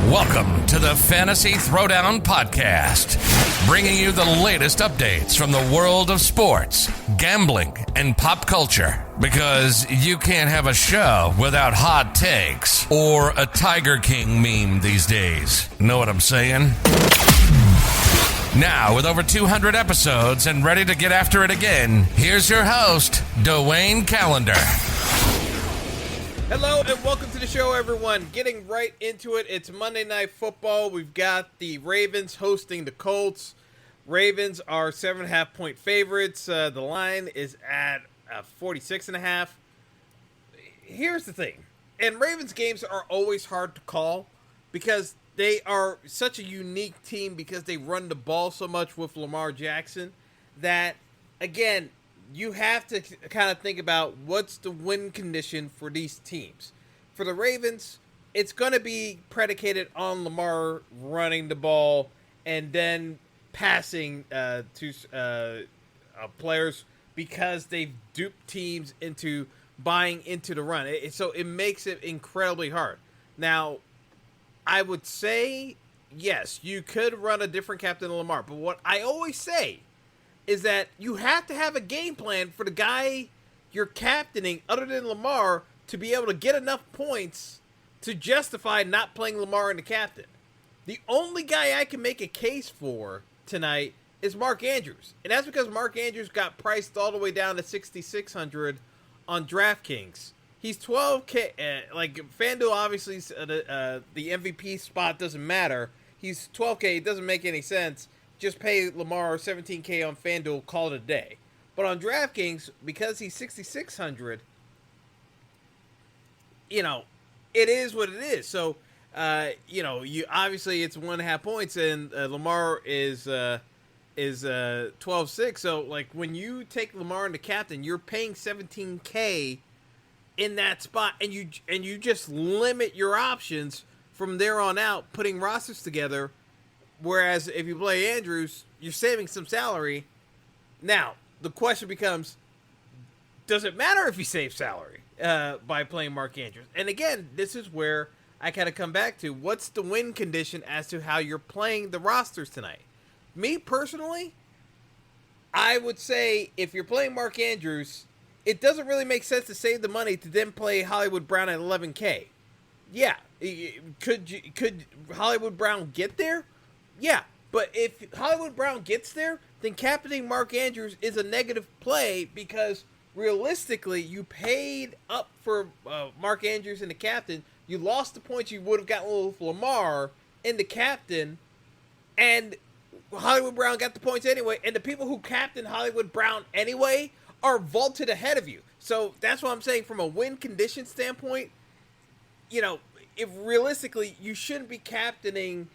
Welcome to the Fantasy Throwdown Podcast, bringing you the latest updates from the world of sports, gambling, and pop culture. Because you can't have a show without hot takes or a Tiger King meme these days. Know what I'm saying? Now, with over 200 episodes and ready to get after it again, here's your host, Dwayne Callender. Hello and welcome to the show, everyone. Getting right into it, it's Monday Night Football. We've got the Ravens hosting the Colts. Ravens are 7.5-point favorites. The line is at 46.5. Here's the thing, and Ravens games are always hard to call because they are such a unique team because they run the ball so much with Lamar Jackson that, again, you have to kind of think about what's the win condition for these teams. For the Ravens, it's going to be predicated on Lamar running the ball and then passing to players because they've duped teams into buying into the run. So it makes it incredibly hard. Now, I would say, yes, you could run a different captain than Lamar. But what I always say is that you have to have a game plan for the guy you're captaining other than Lamar to be able to get enough points to justify not playing Lamar in the captain. The only guy I can make a case for tonight is Mark Andrews. And that's because Mark Andrews got priced all the way down to $6,600 on DraftKings. He's $12K. Like, FanDuel, obviously, the MVP spot doesn't matter. He's $12K. It doesn't make any sense. Just pay Lamar $17K on FanDuel, call it a day. But on DraftKings, because he's $6,600, it is what it is. So, you obviously it's 1.5 points, and Lamar is 12.6. So, like, when you take Lamar into captain, you're paying $17K in that spot, and you just limit your options from there on out, putting rosters together. Whereas if you play Andrews, you're saving some salary. Now, the question becomes, does it matter if you save salary by playing Mark Andrews? And again, this is where I kind of come back to what's the win condition as to how you're playing the rosters tonight. Me, personally, I would say if you're playing Mark Andrews, it doesn't really make sense to save the money to then play Hollywood Brown at $11K. Yeah, could Hollywood Brown get there? Yeah, but if Hollywood Brown gets there, then captaining Mark Andrews is a negative play because realistically, you paid up for Mark Andrews in the captain. You lost the points you would have gotten with Lamar in the captain, and Hollywood Brown got the points anyway. And the people who captain Hollywood Brown anyway are vaulted ahead of you. So that's what I'm saying from a win condition standpoint. If realistically, you shouldn't be captaining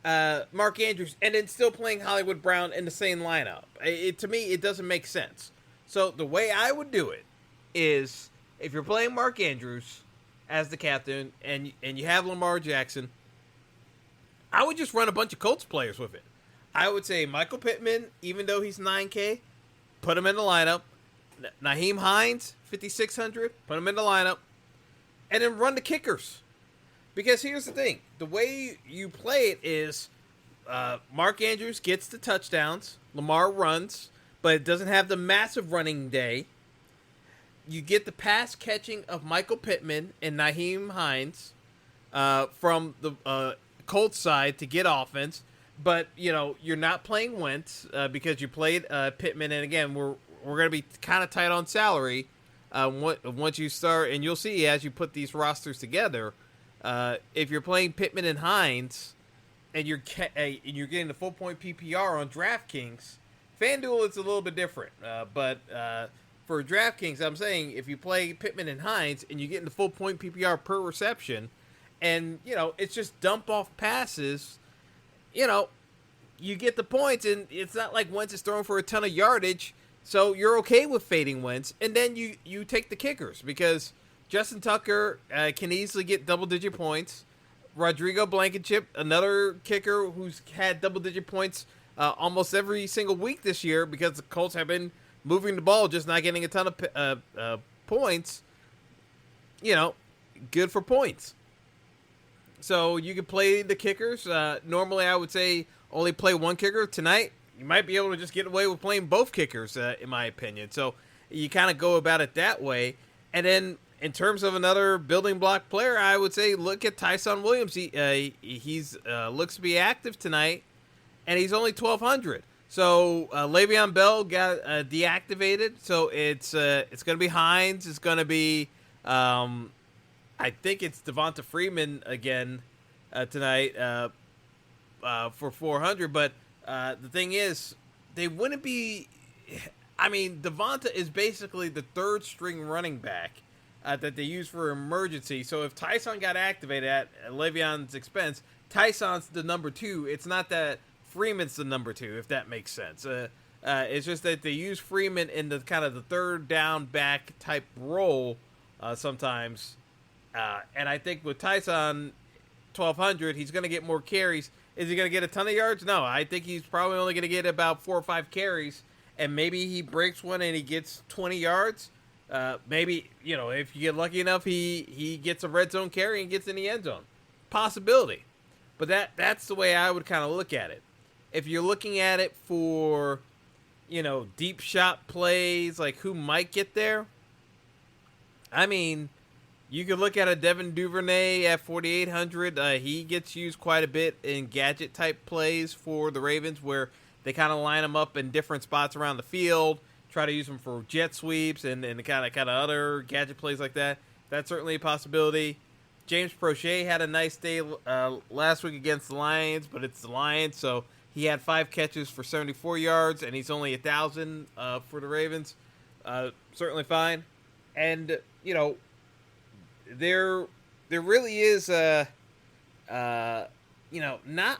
Mark Andrews and then still playing Hollywood Brown in the same lineup. To me, it doesn't make sense. So the way I would do it is if you're playing Mark Andrews as the captain and you have Lamar Jackson, I would just run a bunch of Colts players with it. I would say Michael Pittman, even though he's $9K, put him in the lineup. Nyheim Hines, $5,600, put him in the lineup. And then run the kickers. Because here's the thing. The way you play it is Mark Andrews gets the touchdowns. Lamar runs, but it doesn't have the massive running day. You get the pass catching of Michael Pittman and Nyheim Hines from the Colts side to get offense. But, you're not playing Wentz because you played Pittman. And, again, we're going to be kind of tight on salary once you start. And you'll see as you put these rosters together, if you're playing Pittman and Hines and you're getting the full point PPR on DraftKings, FanDuel it's a little bit different. But for DraftKings, I'm saying if you play Pittman and Hines and you're getting the full point PPR per reception, and it's just dump off passes, you get the points, and it's not like Wentz is throwing for a ton of yardage, so you're okay with fading Wentz, and then you take the kickers because Justin Tucker can easily get double-digit points. Rodrigo Blankenship, another kicker who's had double-digit points almost every single week this year because the Colts have been moving the ball, just not getting a ton of points. Good for points. So you can play the kickers. Normally, I would say only play one kicker. Tonight, you might be able to just get away with playing both kickers, in my opinion. So you kind of go about it that way. And then in terms of another building block player, I would say look at Tyson Williams. He's looks to be active tonight, and he's only 1,200. So Le'Veon Bell got deactivated. So it's going to be Hines. It's going to be I think it's Devonta Freeman again tonight for 400. But the thing is, they wouldn't be. I mean, Devonta is basically the third string running back that they use for emergency. So if Tyson got activated at Le'Veon's expense, Tyson's the number 2. It's not that Freeman's the number 2, if that makes sense. It's just that they use Freeman in the kind of the third down back type role sometimes. And I think with Tyson 1,200, he's going to get more carries. Is he going to get a ton of yards? No, I think he's probably only going to get about 4 or 5 carries. And maybe he breaks one and he gets 20 yards. Maybe, if you get lucky enough, he gets a red zone carry and gets in the end zone. Possibility. But that's the way I would kind of look at it. If you're looking at it for, deep shot plays, like who might get there, I mean, you could look at a Devin Duvernay at 4,800. He gets used quite a bit in gadget type plays for the Ravens, where they kind of line him up in different spots around the field, try to use him for jet sweeps and kind of other gadget plays like that. That's certainly a possibility. James Prochet had a nice day last week against the Lions, but it's the Lions, so he had 5 catches for 74 yards, and he's only 1,000 for the Ravens. Certainly fine. And, there really is not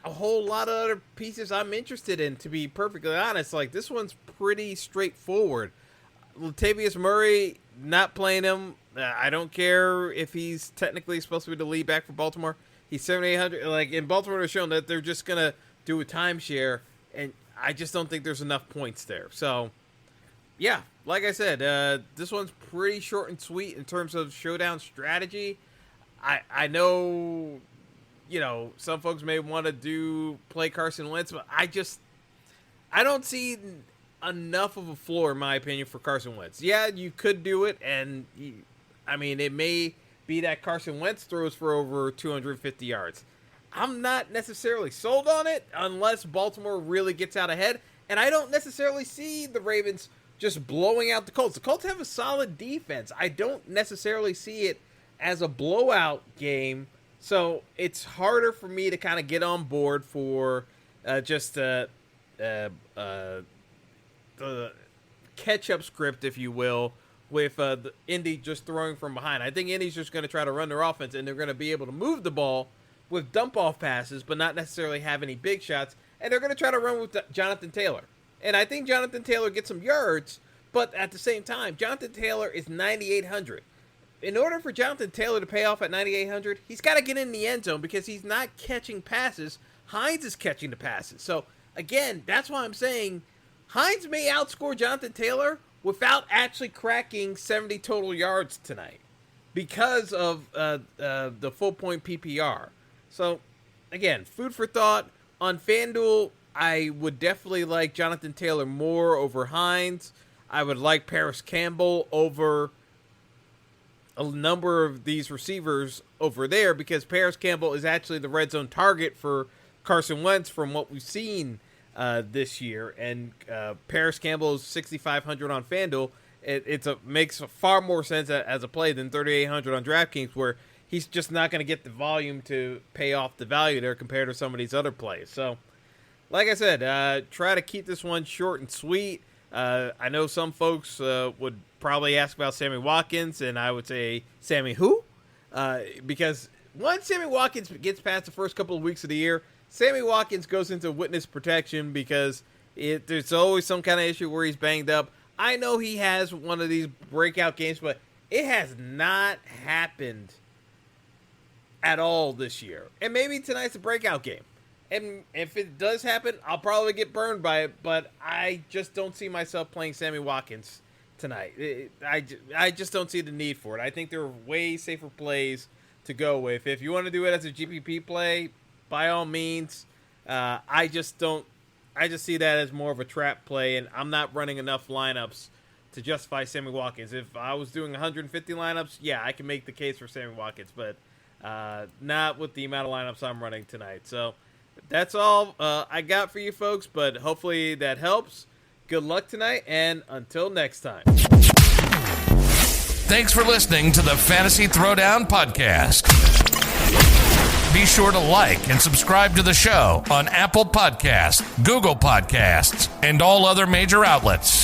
a whole lot of other pieces I'm interested in, to be perfectly honest. Like, this one's pretty straightforward. Latavius Murray, not playing him. I don't care if he's technically supposed to be the lead back for Baltimore. He's 7,800. Like, in Baltimore, they're showing that they're just going to do a timeshare, and I just don't think there's enough points there. So, yeah, like I said, this one's pretty short and sweet in terms of showdown strategy. I know, some folks may want to play Carson Wentz, but I don't see enough of a floor, in my opinion, for Carson Wentz. Yeah, you could do it, and it may be that Carson Wentz throws for over 250 yards. I'm not necessarily sold on it unless Baltimore really gets out ahead, and I don't necessarily see the Ravens just blowing out the Colts. The Colts have a solid defense. I don't necessarily see it as a blowout game, so it's harder for me to kind of get on board for just the catch-up script, if you will, with the Indy just throwing from behind. I think Indy's just going to try to run their offense, and they're going to be able to move the ball with dump-off passes, but not necessarily have any big shots, and they're going to try to run with Jonathan Taylor. And I think Jonathan Taylor gets some yards, but at the same time, Jonathan Taylor is 9,800. In order for Jonathan Taylor to pay off at 9,800, he's got to get in the end zone because he's not catching passes. Hines is catching the passes. So, again, that's why I'm saying Hines may outscore Jonathan Taylor without actually cracking 70 total yards tonight because of the full-point PPR. So, again, food for thought. On FanDuel, I would definitely like Jonathan Taylor more over Hines. I would like Paris Campbell over a number of these receivers over there because Paris Campbell is actually the red zone target for Carson Wentz from what we've seen this year. And Paris Campbell is 6,500 on FanDuel. It makes far more sense as a play than 3,800 on DraftKings, where he's just not going to get the volume to pay off the value there compared to some of these other plays. So, like I said, try to keep this one short and sweet. I know some folks would probably ask about Sammy Watkins, and I would say, Sammy who? Because once Sammy Watkins gets past the first couple of weeks of the year, Sammy Watkins goes into witness protection because there's always some kind of issue where he's banged up. I know he has one of these breakout games, but it has not happened at all this year. And maybe tonight's a breakout game. And if it does happen, I'll probably get burned by it, but I just don't see myself playing Sammy Watkins tonight. I just don't see the need for it. I think there are way safer plays to go with. If you want to do it as a GPP play, by all means. I just see that as more of a trap play, and I'm not running enough lineups to justify Sammy Watkins. If I was doing 150 lineups, yeah, I can make the case for Sammy Watkins, but not with the amount of lineups I'm running tonight. So that's all I got for you folks, but hopefully that helps. Good luck tonight, and until next time. Thanks for listening to the Fantasy Throwdown Podcast. Be sure to like and subscribe to the show on Apple Podcasts, Google Podcasts, and all other major outlets.